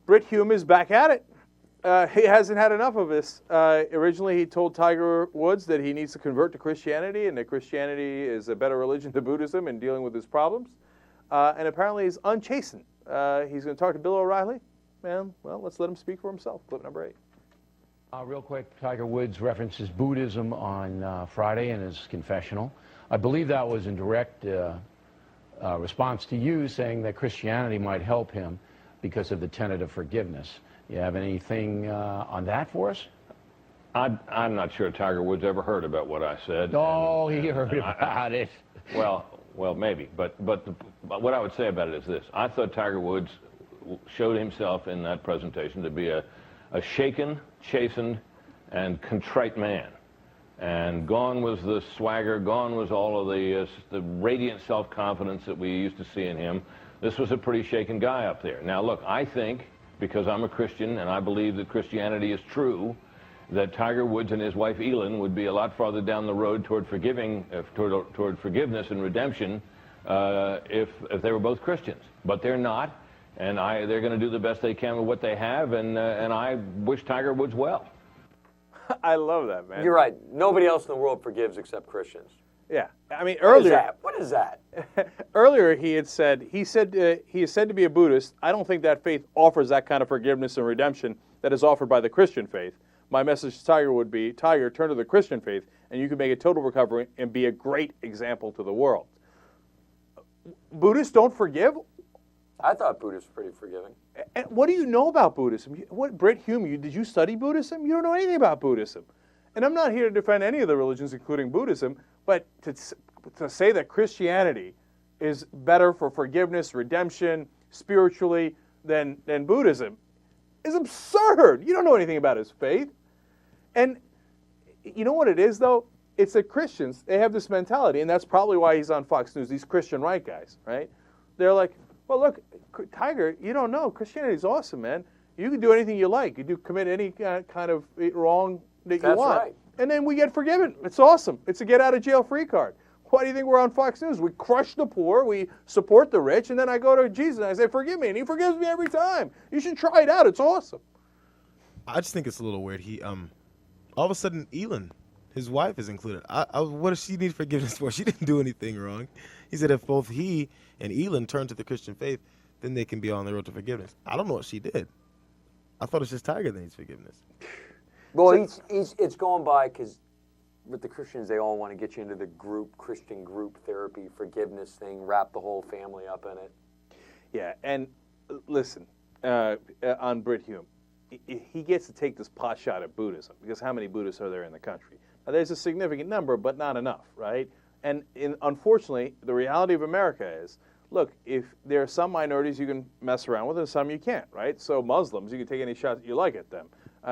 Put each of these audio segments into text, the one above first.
Brit Hume is back at it. He hasn't had enough of this. Originally, he told Tiger Woods that he needs to convert to Christianity and that Christianity is a better religion than Buddhism in dealing with his problems. And apparently he's unchastened. He's going to talk to Bill O'Reilly. And, well, let's let him speak for himself. Clip number 8. Real quick, Tiger Woods references Buddhism on Friday in his confessional. I believe that was in direct response to you saying that Christianity might help him because of the tenet of forgiveness. You have anything on that for us? I'm not sure Tiger Woods ever heard about what I said. Oh, he heard about it. Well, maybe. But what I would say about it is this. I thought Tiger Woods showed himself in that presentation to be a shaken, chastened, and contrite man. And gone was the swagger, gone was all of the radiant self-confidence that we used to see in him. This was a pretty shaken guy up there. Now, look, I think, because I'm a Christian and I believe that Christianity is true, that Tiger Woods and his wife Elin would be a lot farther down the road toward toward forgiveness and redemption if they were both Christians. But they're not, and they're going to do the best they can with what they have, and I wish Tiger Woods well. I love that, man. You're right. Nobody else in the world forgives except Christians. Yeah, I mean earlier. What is that? Earlier he is said he is said to be a Buddhist. I don't think that faith offers that kind of forgiveness and redemption that is offered by the Christian faith. My message to Tiger would be, Tiger, turn to the Christian faith, and you can make a total recovery and be a great example to the world. Buddhists don't forgive? I thought Buddhists were pretty forgiving. And what do you know about Buddhism? Brit Hume, did you study Buddhism? You don't know anything about Buddhism. And I'm not here to defend any of the religions, including Buddhism, but to say that Christianity is better for forgiveness, redemption, spiritually than Buddhism is absurd. You don't know anything about his faith. And you know what it is, though? It's that Christians, they have this mentality, and that's probably why he's on Fox News, these Christian right guys, right? They're like, well, look, Tiger, you don't know. Christianity's awesome, man. You can do anything you like. You do commit any kind of wrong that you want. That's right. And then we get forgiven. It's awesome. It's a get-out-of-jail-free card. Why do you think we're on Fox News? We crush the poor, we support the rich, and then I go to Jesus and I say, forgive me, and he forgives me every time. You should try it out. It's awesome. I just think it's a little weird. He, all of a sudden, Elin, his wife, is included. What does she need forgiveness for? She didn't do anything wrong. He said if both he and Elin turn to the Christian faith, then they can be on the road to forgiveness. I don't know what she did. I thought it's just Tiger that needs forgiveness. Well, it's going by because with the Christians, they all want to get you into the Christian group therapy, forgiveness thing, wrap the whole family up in it. Yeah, and listen, on Brit Hume, he gets to take this pot shot at Buddhism, because how many Buddhists are there in the country? Now, there's a significant number, but not enough, right? And unfortunately, the reality of America is, look, if there are some minorities you can mess around with and some you can't, right? So Muslims, you can take any shot you like at them.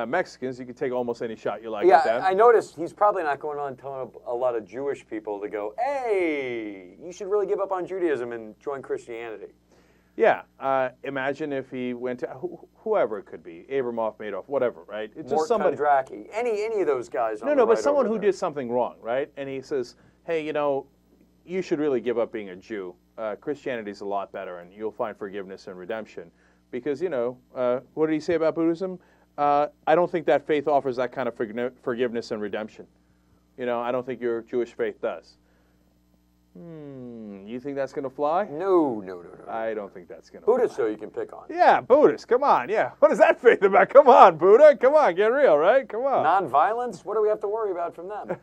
Mexicans, you can take almost any shot you like at them. Yeah, I noticed he's probably not going on telling a lot of Jewish people to go, hey, you should really give up on Judaism and join Christianity. Yeah, imagine if he went to whoever it could be, Abramoff, Madoff, whatever, right? It's just somebody. Kondraki, any of those guys. No, but someone who did something wrong, right? And he says, hey, you should really give up being a Jew. Christianity's a lot better, and you'll find forgiveness and redemption. Because, what did he say about Buddhism? I don't think that faith offers that kind of forgiveness and redemption. I don't think your Jewish faith does. You think that's going to fly? No. I don't think that's going to fly. Buddhists, though, you can pick on. Yeah, Buddhists, come on, yeah. What is that faith about? Come on, Buddha, come on, get real, right? Come on. Non-violence? What do we have to worry about from them?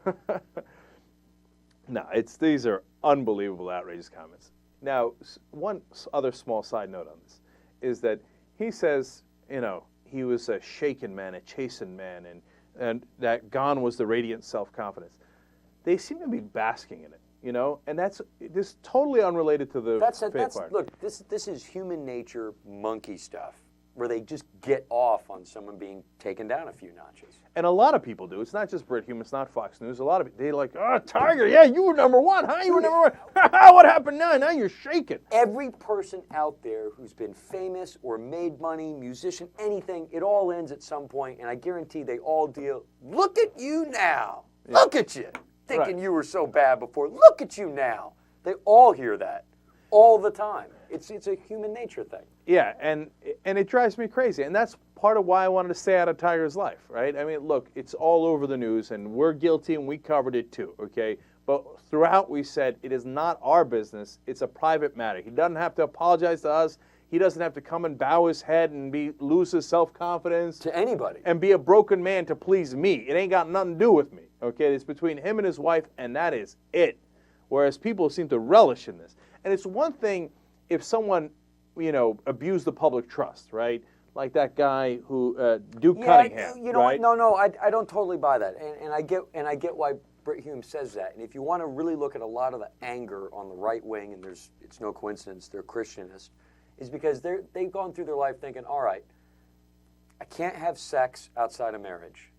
No, these are unbelievable, outrageous comments. Now, one other small side note on this is that he says, he was a shaken man, a chastened man, and that gone was the radiant self-confidence. They seem to be basking in it, and this is totally unrelated to the faith part. Look, this is human nature monkey stuff, where they just get off on someone being taken down a few notches. And a lot of people do. It's not just Brit Hume. It's not Fox News. A lot of they're like, Tiger, yeah, you were number one, huh? You were number one. What happened now? Now you're shaking. Every person out there who's been famous or made money, musician, anything, it all ends at some point, and I guarantee they all deal, look at you now. Yeah. Look at you. Thinking you were so bad before. Look at you now. They all hear that. all the time. It's a human nature thing. Yeah, and it drives me crazy, and that's part of why I wanted to stay out of Tiger's life, right? I mean, look, it's all over the news, and we're guilty, and we covered it too, okay? But throughout we said it is not our business, it's a private matter. He doesn't have to apologize to us. He doesn't have to come and bow his head and lose his self-confidence. To anybody. And be a broken man to please me. It ain't got nothing to do with me, okay? It's between him and his wife, and that is it. Whereas people seem to relish in this. And it's one thing if someone, abused the public trust, right? Like that guy who, Duke Cunningham, you know right? what? No, I don't totally buy that. And I get why Britt Hume says that. And if you want to really look at a lot of the anger on the right wing, and it's no coincidence they're Christianist, is because they've gone through their life thinking, all right, I can't have sex outside of marriage.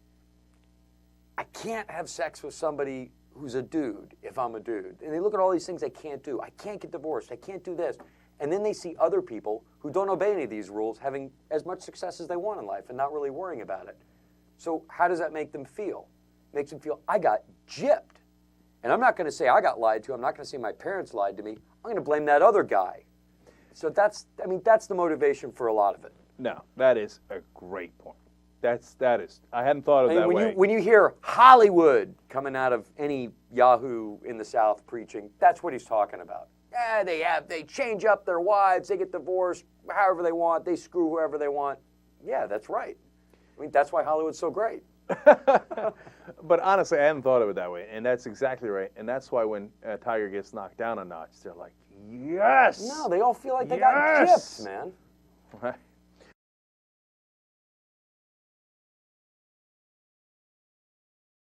I can't have sex with somebody who's a dude if I'm a dude. And they look at all these things I can't do. I can't get divorced. I can't do this. And then they see other people who don't obey any of these rules having as much success as they want in life and not really worrying about it. So how does that make them feel? It makes them feel, I got gypped. And I'm not going to say I got lied to. I'm not going to say my parents lied to me. I'm going to blame that other guy. So that's the motivation for a lot of it. No, that is a great point. That is. I hadn't thought of that way. When you hear Hollywood coming out of any Yahoo in the South preaching, that's what he's talking about. They change up their wives, they get divorced however they want, they screw whoever they want. Yeah, that's right. I mean, that's why Hollywood's so great. But honestly, I hadn't thought of it that way, and that's exactly right. And that's why when Tiger gets knocked down a notch, they're like, yes! No, they all feel like they got gypped, man. Right.